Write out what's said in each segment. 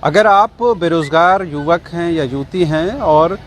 अगर आप बेरोज़गार युवक हैं या युवती हैं और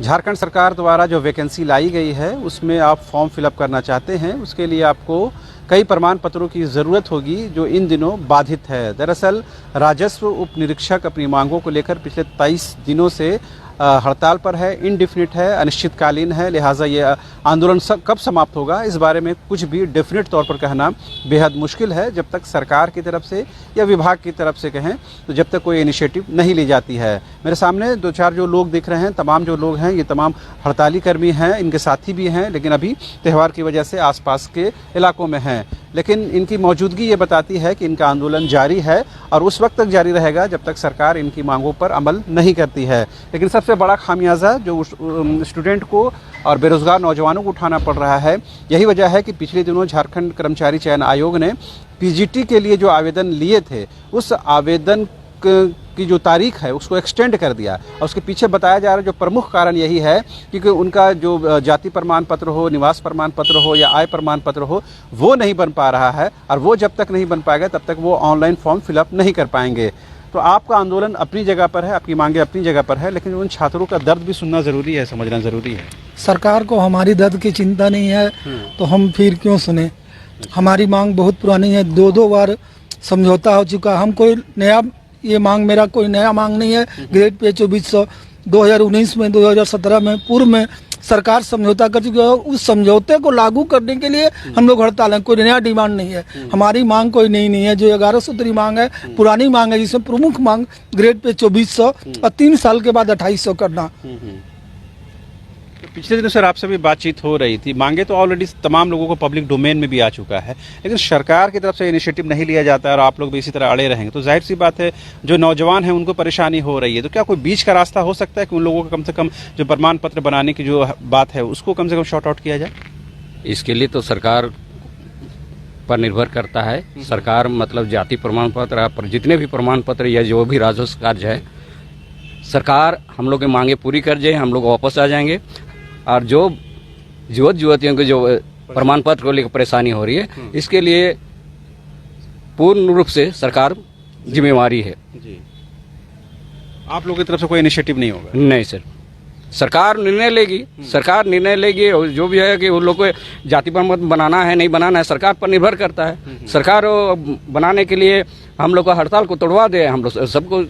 झारखंड सरकार द्वारा जो वैकेंसी लाई गई है उसमें आप फॉर्म फिलअप करना चाहते हैं, उसके लिए आपको कई प्रमाण पत्रों की ज़रूरत होगी जो इन दिनों बाधित है। दरअसल राजस्व उप निरीक्षक अपनी मांगों को लेकर पिछले 23 दिनों से हड़ताल पर है, इनडिफिनिट है, अनिश्चितकालीन है। लिहाजा ये आंदोलन कब समाप्त होगा इस बारे में कुछ भी डेफिनेट तौर पर कहना बेहद मुश्किल है, जब तक सरकार की तरफ से या विभाग की तरफ से कहें तो जब तक कोई इनिशिएटिव नहीं ली जाती है। मेरे सामने 2-4 जो लोग दिख रहे हैं, तमाम जो लोग हैं ये तमाम हड़ताली कर्मी हैं, इनके साथी भी हैं, लेकिन अभी त्यौहार की वजह से आसपास के इलाकों में हैं। लेकिन इनकी मौजूदगी ये बताती है कि इनका आंदोलन जारी है और उस वक्त तक जारी रहेगा जब तक सरकार इनकी मांगों पर अमल नहीं करती है। लेकिन सबसे बड़ा खामियाजा जो स्टूडेंट को और बेरोजगार नौजवानों को उठाना पड़ रहा है, यही वजह है कि पिछले दिनों झारखंड कर्मचारी चयन आयोग ने पीजीटी के लिए जो आवेदन लिए थे उस आवेदन की जो तारीख है उसको एक्सटेंड कर दिया। और उसके पीछे बताया जा रहा है जो प्रमुख कारण यही है क्योंकि उनका जो जाति प्रमाण पत्र हो, निवास प्रमाण पत्र हो या आय प्रमाण पत्र हो, वो नहीं बन पा रहा है और वो जब तक नहीं बन पाएगा तब तक वो ऑनलाइन फॉर्म फिलअप नहीं कर पाएंगे। तो आपका आंदोलन अपनी जगह पर है, आपकी मांगे अपनी जगह पर है, लेकिन उन छात्रों का दर्द भी सुनना ज़रूरी है, समझना ज़रूरी है। सरकार को हमारी दर्द की चिंता नहीं है तो हम फिर क्यों सुने। हमारी मांग बहुत पुरानी है, 2 बार समझौता हो चुका। हम कोई नया ये मांग मेरा कोई नया मांग नहीं है। ग्रेड पे 2400 2019 में 2017 में पूर्व में सरकार समझौता कर चुकी है। उस समझौते को लागू करने के लिए हम लोग हड़ताल हैं, कोई नया डिमांड नहीं है। हमारी मांग कोई नई नहीं है, जो 11 सूत्री मांग है पुरानी मांग है, जिसमें प्रमुख मांग ग्रेड पे 2400 और 3 साल के बाद 2800 करना। तो पिछले दिनों सर आपसे भी बातचीत हो रही थी, मांगे तो ऑलरेडी तमाम लोगों को पब्लिक डोमेन में भी आ चुका है, लेकिन सरकार की तरफ से इनिशिएटिव नहीं लिया जाता है और आप लोग भी इसी तरह अड़े रहेंगे तो जाहिर सी बात है जो नौजवान हैं उनको परेशानी हो रही है। तो क्या कोई बीच का रास्ता हो सकता है कि उन लोगों को कम से कम जो प्रमाण पत्र बनाने की जो बात है उसको कम से कम शॉर्ट आउट किया जाए? इसके लिए तो सरकार पर निर्भर करता है। सरकार मतलब जाति प्रमाण पत्र जितने भी प्रमाण पत्र या जो भी राजस्व कार्य है, सरकार हम लोग की मांगे पूरी कर जाए, हम लोग वापस आ जाएंगे। और जो युवतियों के जो प्रमाण पत्र को लेकर परेशानी हो रही है, इसके लिए पूर्ण रूप से सरकार जिम्मेवारी है। जी, आप लोगों की तरफ से कोई इनिशिएटिव नहीं होगा? नहीं सर, सरकार निर्णय लेगी। सरकार निर्णय लेगी और जो भी है कि उन लोग को जाति प्रमाण पत्र बनाना है नहीं बनाना है सरकार पर निर्भर करता है। सरकार बनाने के लिए हम लोग को हड़ताल को तोड़वा दे, हम लोग सबको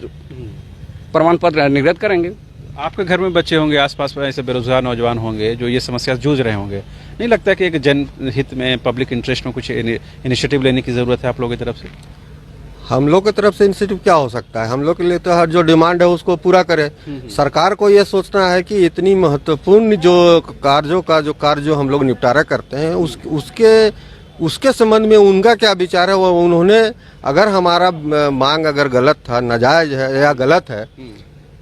प्रमाण पत्र निर्गत करेंगे। आपके घर में बच्चे होंगे, आसपास ऐसे बेरोजगार नौजवान होंगे जो ये समस्या से जूझ रहे होंगे, नहीं लगता कि एक जनहित में पब्लिक इंटरेस्ट में कुछ इनिशिएटिव लेने की ज़रूरत है आप लोगों की तरफ से? हम लोग की तरफ से इनिशिएटिव क्या हो सकता है? हम लोग के लिए तो हर जो डिमांड है उसको पूरा करे। सरकार को ये सोचना है कि इतनी महत्वपूर्ण जो कार्य हम लोग निपटारा करते हैं उसके संबंध में उनका क्या विचार है। वो उन्होंने अगर हमारा मांग अगर गलत था, नाजायज है या गलत है,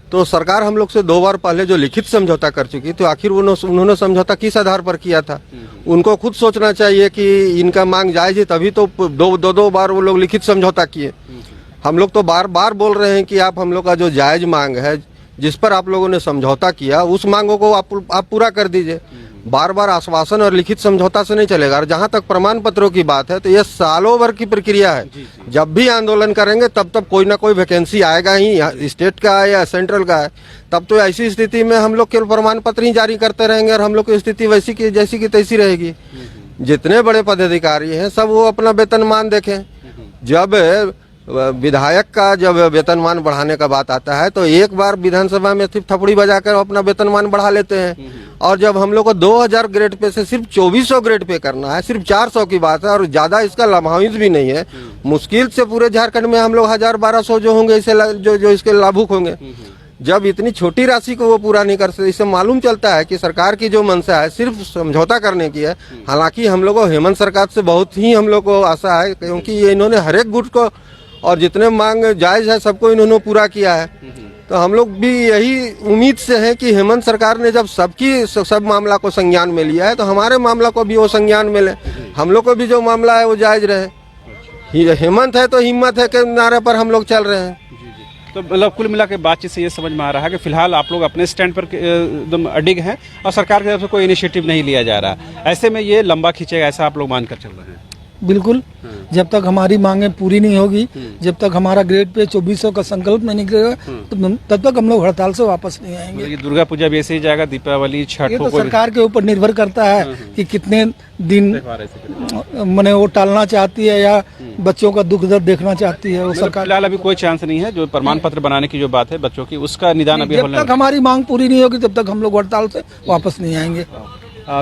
तो सरकार हम लोग से 2 बार पहले जो लिखित समझौता कर चुकी, तो आखिर उन्होंने समझौता किस आधार पर किया था? उनको खुद सोचना चाहिए कि इनका मांग जायज है, तभी तो दो बार वो लोग लिखित समझौता किए। हम लोग तो बार बार बोल रहे हैं कि आप हम लोग का जो जायज मांग है, जिस पर आप लोगों ने समझौता किया, उस मांगों को आप पूरा कर दीजिए। बार बार आश्वासन और लिखित समझौता से नहीं चलेगा। और जहां तक प्रमाण पत्रों की बात है तो ये सालों भर की प्रक्रिया है। जब भी आंदोलन करेंगे तब कोई ना कोई वैकेंसी आएगा ही, स्टेट का है या सेंट्रल का है, तब तो ऐसी स्थिति में हम लोग केवल प्रमाण पत्र ही जारी करते रहेंगे और हम लोग की स्थिति वैसी की जैसी की तैसी रहेगी। जितने बड़े पदाधिकारी हैं सब वो अपना वेतनमान देखें। जब विधायक का जब वेतनमान बढ़ाने का बात आता है तो एक बार विधानसभा में सिर्फ थपड़ी बजाकर अपना वेतनमान बढ़ा लेते हैं, और जब हम लोग को 2000 ग्रेड पे से सिर्फ 2400 ग्रेड पे करना है, सिर्फ 400 की बात है और ज्यादा इसका लाभांश भी नहीं है। मुश्किल से पूरे झारखंड में हम लोग 1000-1200 जो होंगे इसे जो इसके लाभुक होंगे। जब इतनी छोटी राशि को वो पूरा नहीं कर सकते, इससे मालूम चलता है कि सरकार की जो मंशा है सिर्फ समझौता करने की है। हालांकि हम लोग को हेमंत सरकार से बहुत ही हम लोग को आशा है, क्योंकि ये इन्होंने हर एक गुट को और जितने मांग जायज है सबको इन्होंने पूरा किया है। तो हम लोग भी यही उम्मीद से हैं कि हेमंत सरकार ने जब सब मामला को संज्ञान में लिया है तो हमारे मामला को भी वो संज्ञान में ले। हम लोग को भी जो मामला है वो जायज रहे। हेमंत है तो हिम्मत है के नारे पर हम लोग चल रहे हैं। तो मतलब कुल मिला के बातचीत से ये समझ में आ रहा है कि फिलहाल आप लोग अपने स्टैंड पर एकदम अडिग हैं और सरकार की तरफ से कोई इनिशिएटिव नहीं लिया जा रहा। ऐसे में ये लंबा खींचेगा ऐसा आप लोग मानकर चल रहे हैं? बिल्कुल। जब तक हमारी मांगें पूरी नहीं होगी, जब तक हमारा ग्रेड पे 2400 का संकल्प नहीं निकलेगा, तब तक हम लोग हड़ताल से वापस नहीं आएंगे। ये दुर्गा पूजा भी ऐसे ही जाएगा, दीपावली, छठ ये तो को सरकार के ऊपर निर्भर करता है कि कितने दिन मैंने वो टालना चाहती है या बच्चों का दुख दर्द देखना चाहती है वो सरकार। फिलहाल अभी कोई चांस नहीं है, जो प्रमाण पत्र बनाने की जो बात है बच्चों की, उसका निदान अभी जब तक हमारी मांग पूरी नहीं होगी तब तक हम लोग हड़ताल से वापस नहीं आएंगे।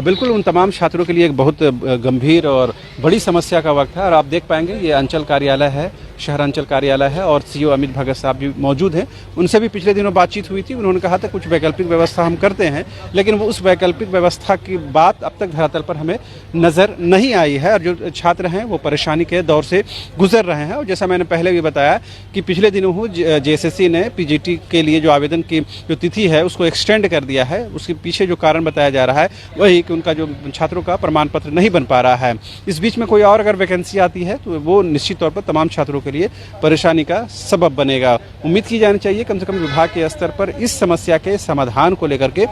बिल्कुल उन तमाम छात्रों के लिए एक बहुत गंभीर और बड़ी समस्या का वक्त है। और आप देख पाएंगे ये अंचल कार्यालय है, शहर अंचल कार्यालय है, और सीओ अमित भगत साहब भी मौजूद हैं। उनसे भी पिछले दिनों बातचीत हुई थी, उन्होंने कहा था कुछ वैकल्पिक व्यवस्था हम करते हैं, लेकिन वो उस वैकल्पिक व्यवस्था की बात अब तक धरातल पर हमें नज़र नहीं आई है। और जो छात्र हैं वो परेशानी के दौर से गुजर रहे हैं। और जैसा मैंने पहले भी बताया कि पिछले दिनों JSSC ने PGT के लिए जो आवेदन की जो तिथि है उसको एक्सटेंड कर दिया है। उसके पीछे जो कारण बताया जा रहा है वही कि उनका जो छात्रों का प्रमाण पत्र नहीं बन पा रहा है। इस बीच में कोई और अगर वैकेंसी आती है तो वो निश्चित तौर पर तमाम छात्रों के लिए परेशानी का सबब बनेगा। उम्मीद की जानी चाहिए कम से कम विभाग के स्तर पर इस समस्या के समाधान को लेकर के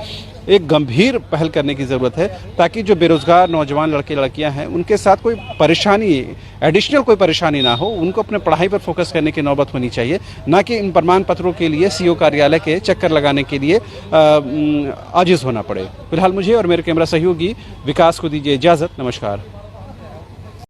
एक गंभीर पहल करने की ज़रूरत है, ताकि जो बेरोजगार नौजवान लड़के लड़कियां हैं उनके साथ कोई परेशानी, एडिशनल कोई परेशानी ना हो। उनको अपने पढ़ाई पर फोकस करने की नौबत होनी चाहिए, ना कि इन प्रमाण पत्रों के लिए CO कार्यालय के चक्कर लगाने के लिए आजिज़ होना पड़े। फिलहाल मुझे और मेरे कैमरा सहयोगी विकास को दीजिए इजाज़त। नमस्कार।